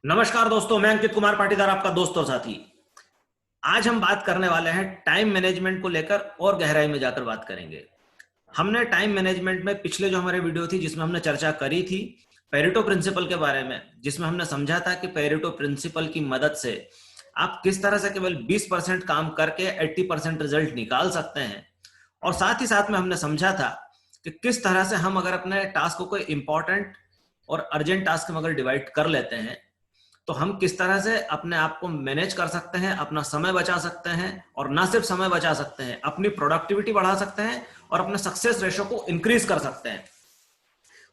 नमस्कार दोस्तों, मैं अंकित कुमार पाटीदार, आपका दोस्त और साथी। आज हम बात करने वाले हैं टाइम मैनेजमेंट को लेकर और गहराई में जाकर बात करेंगे। हमने टाइम मैनेजमेंट में पिछले जो हमारे वीडियो थी जिसमें हमने चर्चा करी थी पेरेटो प्रिंसिपल के बारे में, जिसमें हमने समझा था कि पेरेटो प्रिंसिपल की मदद से आप किस तरह से केवल 20% काम करके 80% रिजल्ट निकाल सकते हैं। और साथ ही साथ में हमने समझा था कि किस तरह से हम अगर अपने टास्क को इंपॉर्टेंट और अर्जेंट टास्क में अगर डिवाइड कर लेते हैं तो हम किस तरह से अपने आप को मैनेज कर सकते हैं, अपना समय बचा सकते हैं, और ना सिर्फ समय बचा सकते हैं, अपनी प्रोडक्टिविटी बढ़ा सकते हैं और अपने सक्सेस रेशो को इंक्रीज कर सकते हैं।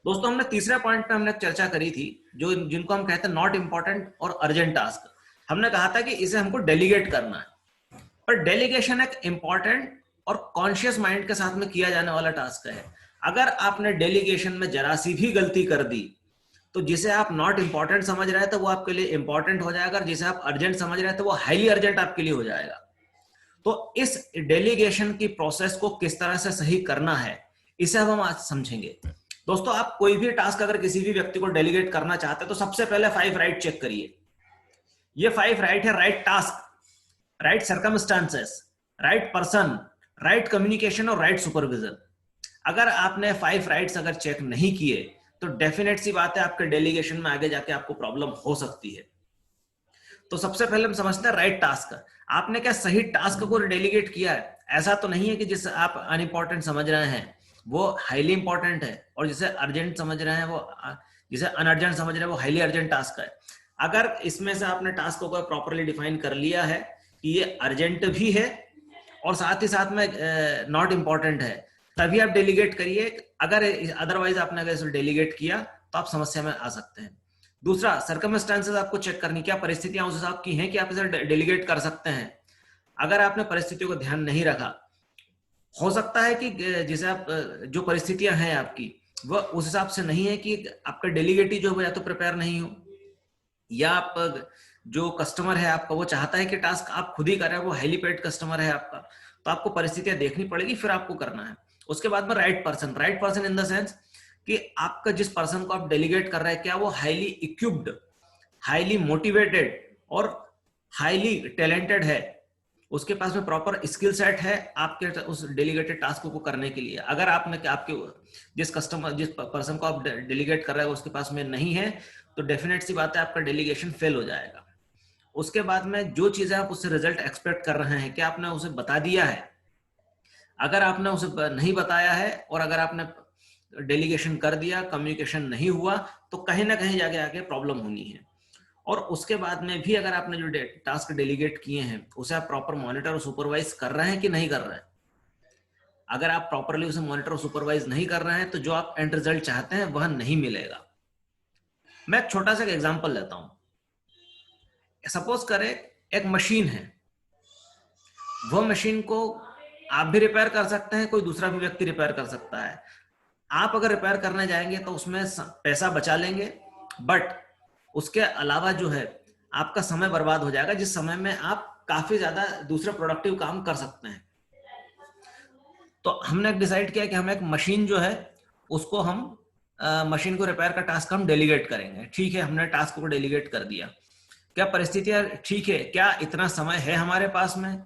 दोस्तों, हमने तीसरे पॉइंट पे हमने चर्चा करी थी जो जिनको हम कहते हैं नॉट इंपॉर्टेंट और अर्जेंट टास्क। हमने कहा था कि इसे हमको डेलीगेट करना है, पर डेलीगेशन एक इंपॉर्टेंट और कॉन्शियस माइंड के साथ में किया जाने वाला टास्क है। अगर आपने डेलीगेशन में जरा सी भी गलती कर दी तो जिसे आप नॉट इंपॉर्टेंट समझ रहे हैं तो वो आपके लिए इंपॉर्टेंट हो जाएगा, और जिसे आप अर्जेंट समझ रहे हैं तो वो हाईली अर्जेंट आपके लिए हो जाएगा। तो इस डेलीगेशन की प्रोसेस को किस तरह से सही करना है, इसे अब हम आज समझेंगे। दोस्तों, आप कोई भी टास्क अगर किसी भी व्यक्ति को डेलीगेट करना चाहते हैं तो सबसे पहले 5 राइट चेक करिए। ये 5 राइट है: right task, right circumstances, right person, right communication और राइट सुपरविजन। अगर आपने 5 राइट्स अगर चेक नहीं किए तो डेफिनेट सी बात है आपके डेलीगेशन में आगे जाके आपको प्रॉब्लम हो सकती है। तो सबसे पहले हम समझते हैं राइट टास्क। आपने क्या सही टास्क को डेलीगेट किया है? ऐसा तो नहीं है कि जिसे आप अनइंपॉर्टेंट समझ रहे हैं वो हाईली इंपॉर्टेंट है, और जिसे अर्जेंट समझ रहे हैं वो जिसे अनअर्जेंट समझ रहे हैं वो हाईली अर्जेंट टास्क है। अगर इसमें से आपने टास्क को प्रॉपरली डिफाइन कर लिया है कि ये अर्जेंट भी है और साथ ही साथ में नॉट इंपॉर्टेंट है, तभी आप डेलीगेट करिए। अगर अदरवाइज आपने अगर इसे डेलीगेट किया तो आप समस्या में आ सकते हैं। दूसरा, सर्कमस्टांसेस आपको चेक करनी, क्या परिस्थितियां उस हिसाब की हैं कि आप इसे डेलीगेट कर सकते हैं। अगर आपने परिस्थितियों को ध्यान नहीं रखा, हो सकता है कि जिसे आप जो परिस्थितियां हैं आपकी वह उस हिसाब से नहीं है कि आपका डेलीगेटी जो है या तो प्रिपेयर नहीं हो, या आप जो कस्टमर है आपका वो चाहता है कि टास्क आप खुद ही करें, वो हाईली पेड कस्टमर है आपका, तो आपको परिस्थितियां देखनी पड़ेगी, फिर आपको करना है। उसके बाद में right person. Right person in the sense कि आपका जिस पर्सन को आप डेलीगेट कर रहे हैं क्या वो हाईली इक्विप्ड, हाईली मोटिवेटेड और हाईली टैलेंटेड है, उसके पास में प्रॉपर स्किल सेट है आपके उस डेलीगेटेड टास्क को करने के लिए। अगर आपने आपके जिस पर्सन को आप डेलीगेट कर रहे हैं उसके पास में नहीं है तो डेफिनेट सी बात है आपका डेलीगेशन फेल हो जाएगा। उसके बाद में जो चीजें आप उससे रिजल्ट एक्सपेक्ट कर रहे हैं क्या आपने उसे बता दिया है? अगर आपने उसे नहीं बताया है और अगर आपने डेलीगेशन कर दिया, कम्युनिकेशन नहीं हुआ, तो कहीं ना कहीं जाके आके प्रॉब्लम होनी है। और उसके बाद में भी अगर आपने जो टास्क डेलीगेट किए हैं उसे आप प्रॉपर मॉनिटर और सुपरवाइज कर रहे हैं कि नहीं कर रहे हैं। अगर आप प्रॉपरली उसे मॉनिटर और सुपरवाइज नहीं कर रहे हैं तो जो आप एंड रिजल्ट चाहते हैं वह नहीं मिलेगा। मैं एक छोटा सा एग्जांपल लेता हूं। सपोज करें एक मशीन है, वह मशीन को आप भी रिपेयर कर सकते हैं, कोई दूसरा भी व्यक्ति रिपेयर कर सकता है। आप अगर रिपेयर करने जाएंगे तो उसमें पैसा बचा लेंगे, बट उसके अलावा जो है आपका समय बर्बाद हो जाएगा, जिस समय में आप काफी ज्यादा दूसरे प्रोडक्टिव काम कर सकते हैं। तो हमने डिसाइड किया कि हम एक मशीन जो है उसको हम मशीन को रिपेयर का टास्क हम डेलीगेट करेंगे। ठीक है, हमने टास्क को डेलीगेट कर दिया। क्या परिस्थितियां ठीक है? क्या इतना समय है हमारे पास में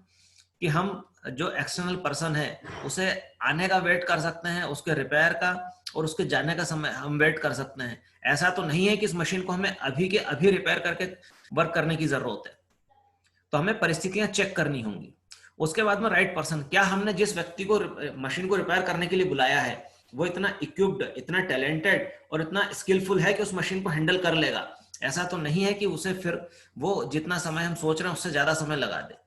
कि हम जो एक्सटर्नल पर्सन है उसे आने का वेट कर सकते हैं, उसके रिपेयर का और उसके जाने का समय हम वेट कर सकते हैं? ऐसा तो नहीं है कि इस मशीन को हमें अभी के अभी रिपेयर करके वर्क करने की जरूरत है। तो हमें परिस्थितियां चेक करनी होंगी। उसके बाद में राइट पर्सन, क्या हमने जिस व्यक्ति को मशीन को रिपेयर करने के लिए बुलाया है वो इतना इक्विप्ड, इतना टैलेंटेड और इतना स्किलफुल है कि उस मशीन को हैंडल कर लेगा? ऐसा तो नहीं है कि उसे फिर वो जितना समय हम सोच रहे हैं उससे ज्यादा समय लगा दे।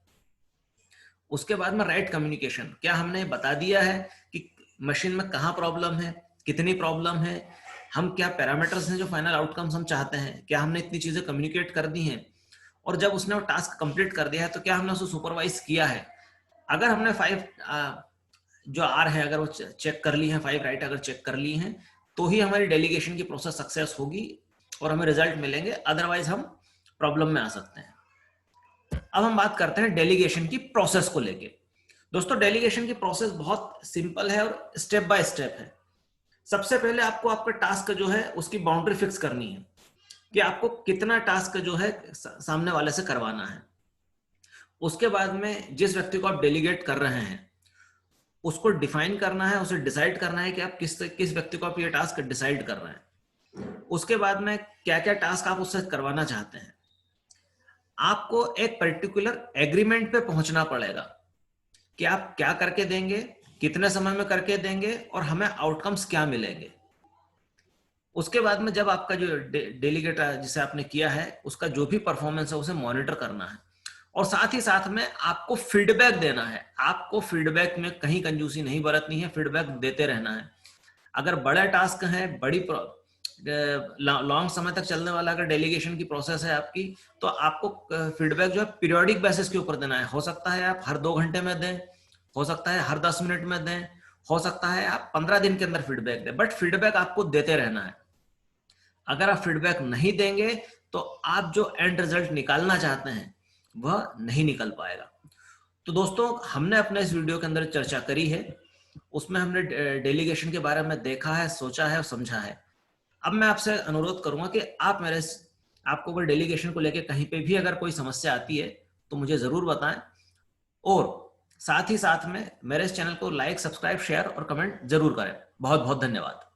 उसके बाद में राइट कम्युनिकेशन, क्या हमने बता दिया है कि मशीन में कहाँ प्रॉब्लम है, कितनी प्रॉब्लम है, हम क्या पैरामीटर्स हैं जो फाइनल आउटकम्स हम चाहते हैं, क्या हमने इतनी चीजें कम्युनिकेट कर दी हैं? और जब उसने वो टास्क कंप्लीट कर दिया है तो क्या हमने उसे सुपरवाइज किया है? अगर हमने 5 जो आर है अगर वो चेक कर ली है, 5 राइट अगर चेक कर ली हैं, तो ही हमारी डेलीगेशन की प्रोसेस सक्सेस होगी और हमें रिजल्ट मिलेंगे, अदरवाइज हम प्रॉब्लम में आ सकते हैं। अब हम बात करते हैं डेलीगेशन की प्रोसेस को लेके। दोस्तों, डेलीगेशन की प्रोसेस बहुत सिंपल है और स्टेप बाय स्टेप है। सबसे पहले आपको आपका टास्क जो है उसकी बाउंड्री फिक्स करनी है। कि आपको कितना टास्क जो है सामने वाले से करवाना है। उसके बाद में जिस व्यक्ति को आप डेलीगेट कर रहे हैं उसको डिफाइन करना है, उसे डिसाइड करना है कि आप किस व्यक्ति को आप ये टास्क डिसाइड कर रहे हैं। उसके बाद में क्या क्या टास्क आप उससे करवाना चाहते हैं। आपको एक पर्टिकुलर एग्रीमेंट पे पहुंचना पड़ेगा कि आप क्या करके देंगे, कितने समय में करके देंगे और हमें आउटकम्स क्या मिलेंगे। उसके बाद में जब आपका जो डेलीगेट जिसे आपने किया है उसका जो भी परफॉर्मेंस है उसे मॉनिटर करना है और साथ ही साथ में आपको फीडबैक देना है। आपको फीडबैक में कहीं कंजूसी नहीं बरतनी है, फीडबैक देते रहना है। अगर बड़ा टास्क है, बड़ी लॉन्ग समय तक चलने वाला अगर डेलीगेशन की प्रोसेस है आपकी, तो आपको फीडबैक जो है पीरियोडिक बेसिस के ऊपर देना है। हो सकता है आप हर 2 घंटे में दें, हो सकता है हर 10 मिनट में दें, हो सकता है आप 15 दिन के अंदर फीडबैक दें, बट फीडबैक आपको देते रहना है। अगर आप फीडबैक नहीं देंगे तो आप जो एंड रिजल्ट निकालना चाहते हैं वह नहीं निकल पाएगा। तो दोस्तों, हमने अपने इस वीडियो के अंदर चर्चा करी है, उसमें हमने डेलीगेशन के बारे में देखा है, सोचा है और समझा है। अब मैं आपसे अनुरोध करूंगा कि आपको अगर डेलीगेशन को लेकर कहीं पे भी अगर कोई समस्या आती है तो मुझे जरूर बताएं और साथ ही साथ में मेरे इस चैनल को लाइक, सब्सक्राइब, शेयर और कमेंट जरूर करें। बहुत बहुत धन्यवाद।